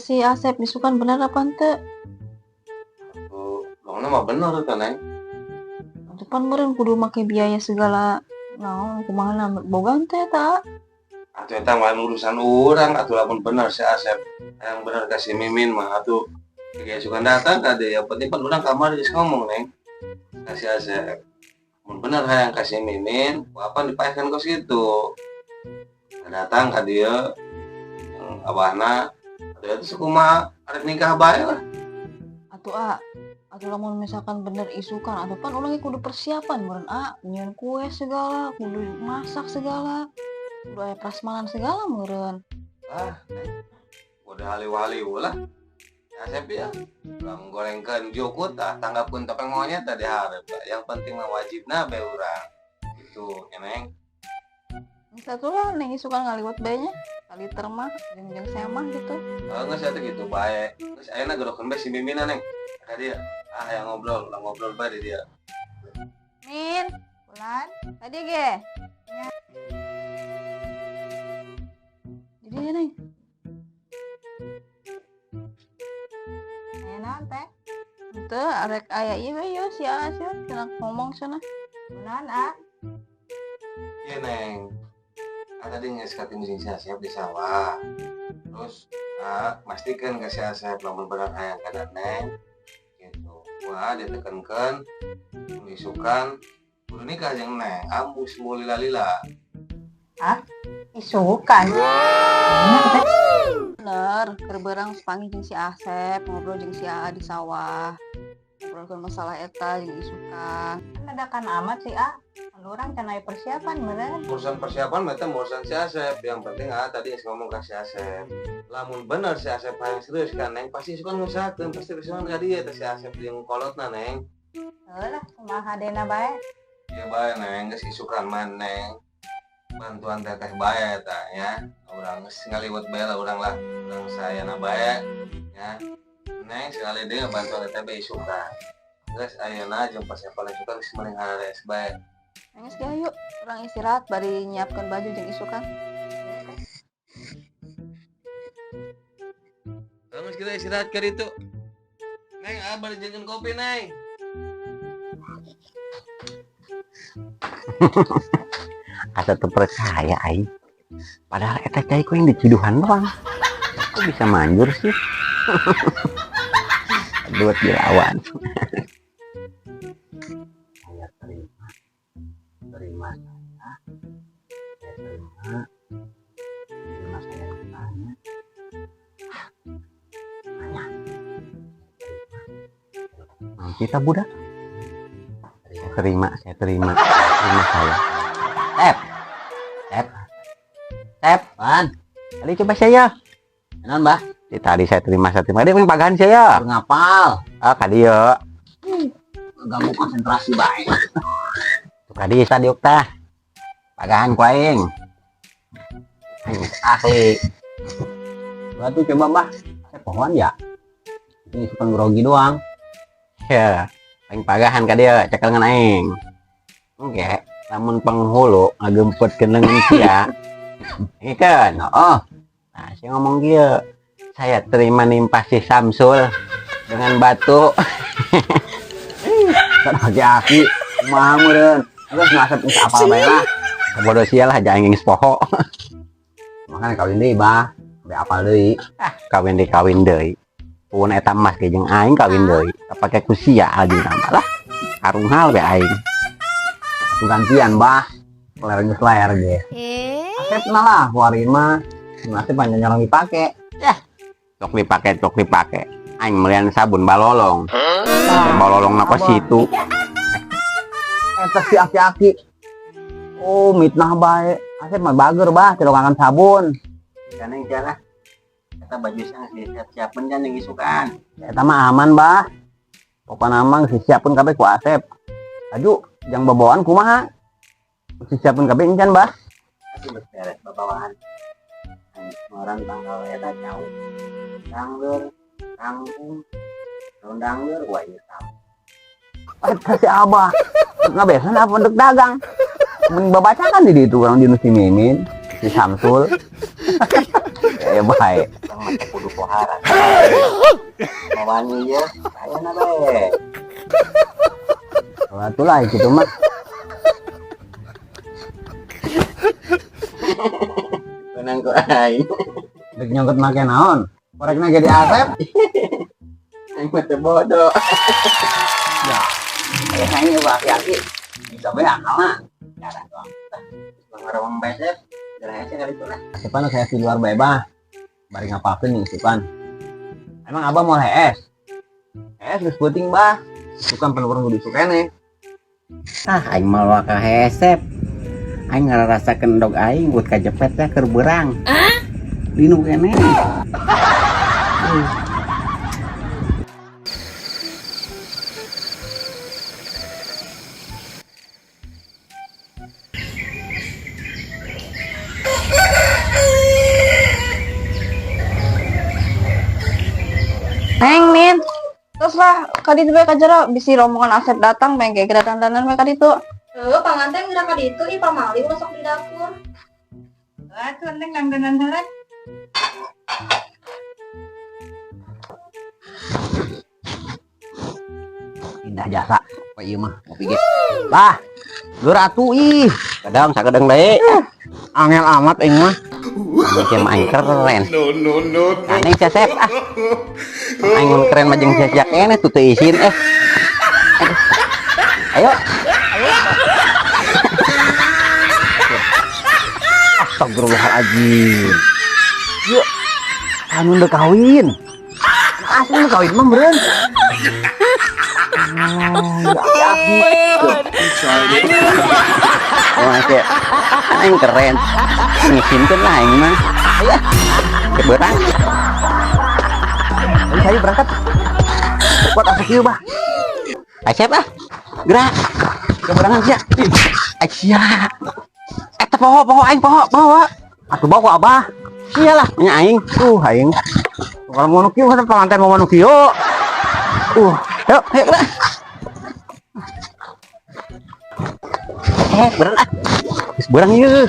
si Asep isukan bener apa ente? Longna mah bener kan neng. Depan meureun kudu make biaya segala. Naon kumaha na boga ente ta? Atuh eta mah urusan urang atuh lamun bener si Asep. Yang bener kasih mimin mah atuh kayak suka datang kade yang penting pan urang kamar geus ngomong neng. Kasih Asep. Mun bener hayang kasih mimin, apa dipaehkeun kos gitu. Datang ka dieu abahna atuh itu kumaha arek nikah bae lah. Atuh lamun misalkan bener isukan atuh pan urang kudu persiapan meureun nyieun kue segala, kudu masak segala. Kudu aya prasmanan segala meureun. Udah haliw-haliw lah. Asep ya, urang gorengkeun jukut tanggapkeun topeng monyet tadi hareup. Yang penting mah wajibna bae urang. Gitu, ya neng. Satu lah neng isukan ngaliwat bae nya. Kali termah jeung semah gitu. Geus atuh gitu bae. Geus ayeuna gerokeun bae si Mimina neng. Ka dia. Yang ngobrol bae di dia. Min, Bulan, tadi ge. Ya. Jadi ya neng. Enak teh. Ente arek aya ieu we yo si Asep cenah ngomong cenah. Bulan Iya neng. Tadi geus kating jeung si Asep di sawah. Terus mastikeun ka si Asep lamun bener hayang kana neng. Gitu. Wah, ditekenkeun isukan kudu nikah jeung neng. Ambus mulu lila-lila. Isukan. Bener, keur beurang panggil jeung si Asep, ngobrol jeung si Aa di sawah. Ngobrolkeun masalah eta jeung isukan. Dadakan amat sih urang can aya persiapan meureun. Urusan persiapan mah teh urusan si Asep. Yang penting tadi geus ngomong ka si Asep. Lamun bener si Asep hayang serius kan neng pasti isukan ngusahakeun pasti usahakeun ka dieu teh si Asep jeung kolotna neng. Heulah kumaha dena bae. Ieu bae neng geus isukan man neng. Bantuan teteh bae eta ya. Urang geus ngaliwat bae lah urang sayana bae ya. Neng sekali deui bantuan teteh bae isukan. Geus ayeuna jeung persiapan isukan geus mending hares bae. Nangis ge yuk, urang istirahat bari nyiapkeun baju jeung isukan. Geus kita istirahat ke ditu. Neng, bari jeung kopi neng. Asa teu percaya aing. Padahal eta cai ku yang diciduhan doang. Kok bisa manjur sih? Buat dilawan. Saya terima saya. Terima saya tanya. Nah, kita budak. Saya terima saya. Tep, Pan. Tadi coba saya. Kenan, Mbah. Tadi saya terima. Dia punya pagahan saya. Ngapal. Kadieu. Ganggu konsentrasi bae. Tuh kadi tadi tah. Pagahan ku aing. Asli. Batu coba, Mbah. Saya pohon ya. Ini suka grogi doang. Ya, aing pagahan kadieu cekel ngan aing. Oke. Namun penghulu ngagempetkeun leungeun sia. Ini kan, nah saya ngomong dia, saya terima nimpah si Samsul dengan batu. Aki-aki, kumaha meureun. Geus ngasep geus apal bae lah. Bodoh sia lah jangan ngingis poho. Makanya kawin deui, Bah. Be apal deui. Kawin deui. Pun eta mas ge jeung aing kawin deui. Kapake ku sia lagi tambah lah. Karung hal be aing. Gantian, Bah. Ler ge. Asep lah, kuarin mah. Masih panjang jarang dipake. Ya. Cok dipake. Aing melian sabun balolong. Balolong napa situ? Eta si aki-aki. Oh, mitnah bae. Asep mah bager, Bah, tilokangan sabun. Jangan jalan. Eta baju sang siap-siapeun jan jeung isukan. Eta mah aman, Bah. Pokona mah siapkeun kabeh ku Asep. Aju, jang babawaan kumaha? Siapkeun kabeh encan, Bah. Itu beres babawaan. Orang tanggal eta jauh. Dangdeur, kangkung. Dangdeur gua ieu tahu. Kasih Abah. Ngabesan apa untuk dagang. Mun babacakan di ditu urang di nu si Mimin, si Samsul. Ya bae. mah teh kudu pohara. Mawani ya, ayeuna bae. Atulah kitu mah. Benang ku aing. Dek nyongkot make naon? Korekna ge di Asep. Aing mah teh bodoh. Ya. Aing mah aki-aki. Bisa bae akalna. Cara doang. Ngarewang bae Sep. Jarang kali itu lah. Asepan saya di luar bae bah. Bari ngapakeun nih Asepan. Emang abah mau es? Es geus peuting bah. Bukan penuh kudu sukene. Aing malu ka hesep. Aing ngarasakeun dog aing buat kajepet teh keur beurang. Linu kene. Neng Min, terus lah kadi itu bae kajara bisi rombongan Asep datang pengen kayak dandanan bae kadi itu. Panganten udah kali itu ih pamali masuk di dapur. Tuh neng langganan heurek. Indah jasa. Apa ieu mah ngopi ge. Bah, lur atuh ih. Kadang sakedeng bae. Angel amat aing mah. Macam aing keren. No. Aneh Sep ah. Aing mun keren mah jeung sia-sia kene tuh teu izin Ayo. Astagfirullahaladzim. Yuk. Anu udah kawin. Asli udah kawin mah meureun. Oke. Aing keren. Ngisimkeun lah aing mah. Ayo. Keberang. Ayo berangkat. Buat asup ieu bah. Siap ah. Gerak. Keberangan sia. Sia. Eta poho aing poho. Atuh bawa abah. Iyalah nya aing. Aing. Kalau mau nu kieu kan panganten mau nu kieu. Yuk, gerak. Beran ah. Geus beurang ieu.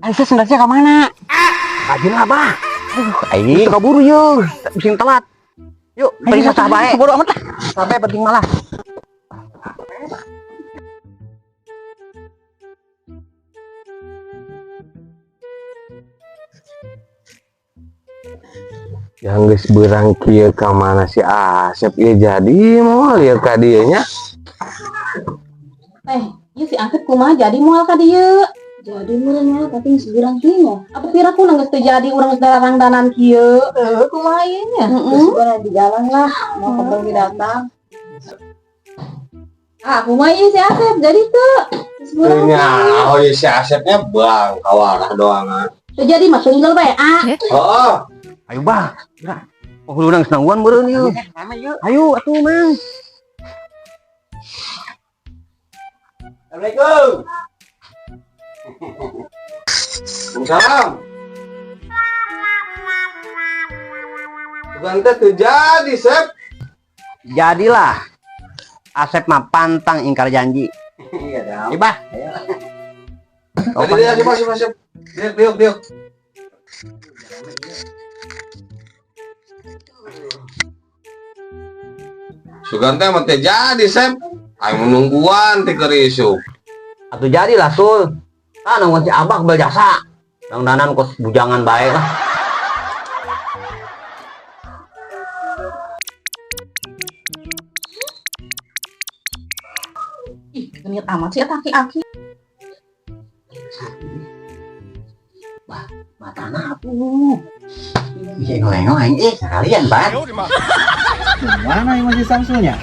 Aing sendasnya ka mana? Rajin lah bah. Aing kaburu yeuh. Bising telat. Yuk, balik sah bae. Bodo amat lah. Sampai penting malah. Yang geus beurang kieu ka mana si Asep ieu jadi mau lieur ka dieu nya. Ieu si Asep kumaha jadi moal ka dieu? Jadi meureun tapi geus beurang kieu. Apa kira ku geus teu jadi urang geus darang danan kieu? Kumaha ieu nya? Geus beurang di jalan lah, mau kembali datang. Kumaha ieu si Asep jadi teu? Geus beurang. Oh ieu si Asepnya bang kawarah doangan. Teu jadi mah tunggal bae. Heeh. Ayo bah. Gerak. Penghulunan geus nangguan meureun ieu. Ayo atuh Mang. Assalamualaikum. Waalaikumsalam. Bukan teh teu jadi, Sep. Jadilah. Asep mah pantang ingkar janji. Iya dah. Ibah. Tadi dia Sep. Diuk. Sugan teh mah teh jadi, Sep. Aing menungguan teh keur isu. Atuh jadilah Sul. Nungguan si Abah bel jasa. Dangdanan kos bujangan bae lah. Ih, genit amat sih aki-aki. Matana atuh. Iya ngoleng-ngoleng sekalian, Bang. Mana yang masih Samsulnya?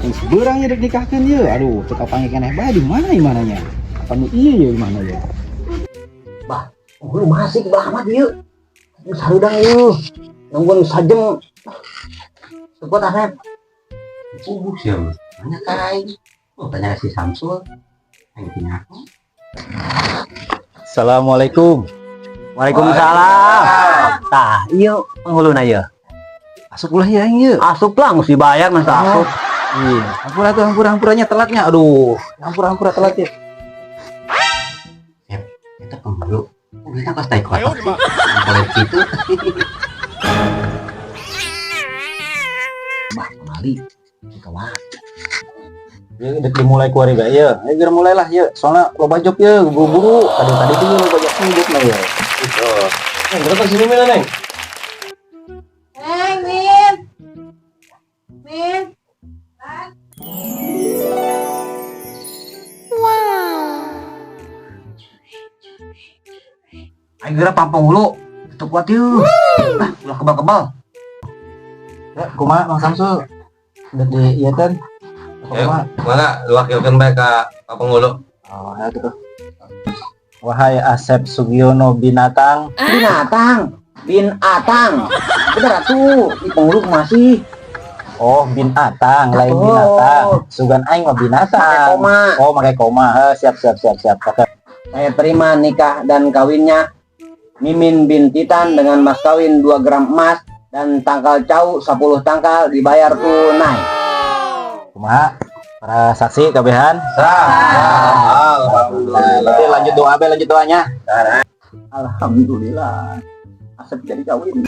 Yang seberangnya dek nikahkan ya. Aduh, cek apa keneh bae di mana imananya? Apa nu iya ya mana ya? Bah, lu masih banget yuk. Sarudang yuk. Nungguan sajem. Sebut Asep. Siapa? Tanya kai. Tanya si Samsul. Ayo punya aku. Assalamualaikum. Waalaikumsalam. Tah, iya penghuluna ya. Asup ulah ya ieu. Asup lah mesti bayar mas asup. Iya, hampura-hampurannya telatnya. Aduh, hampura telat ya. Kita penghulu Kita pas tai kotak sih. Kalau gitu. Bah, kembali. Kawan. Ya udah dimulai keluarga ya. Ayo geus mulailah ya. Soalnya loba job ya, buru-buru. Tadi tuh loba job hidup lah ya. Itu. Berapa sih Mimin Neng? Neng, Min. Min. Ayo geura pampung dulu. Tutup kuat yuk. Ulah kebal-kebal. Ya, kumaha Mang Samsul? Udah di ieu kan? Kumaha? Mana wakilkan baik ke penghulu. Oh, ya gitu. Wahai Asep Sugiono binatang. Binatang. Bener atuh, di penghulu masih. Oh, binatang, lain binatang. Sugan aing mah binatang. Oh, pakai koma. Siap. Oke. Saya terima nikah dan kawinnya Mimin bin Titan dengan mas kawin 2 gram emas dan tangkal cau 10 tangkal dibayar tunai. Kumaha? Para saksi kabehan. Alhamdulillah. Berarti lanjut doanya. Alhamdulillah. Asep jadi kawin.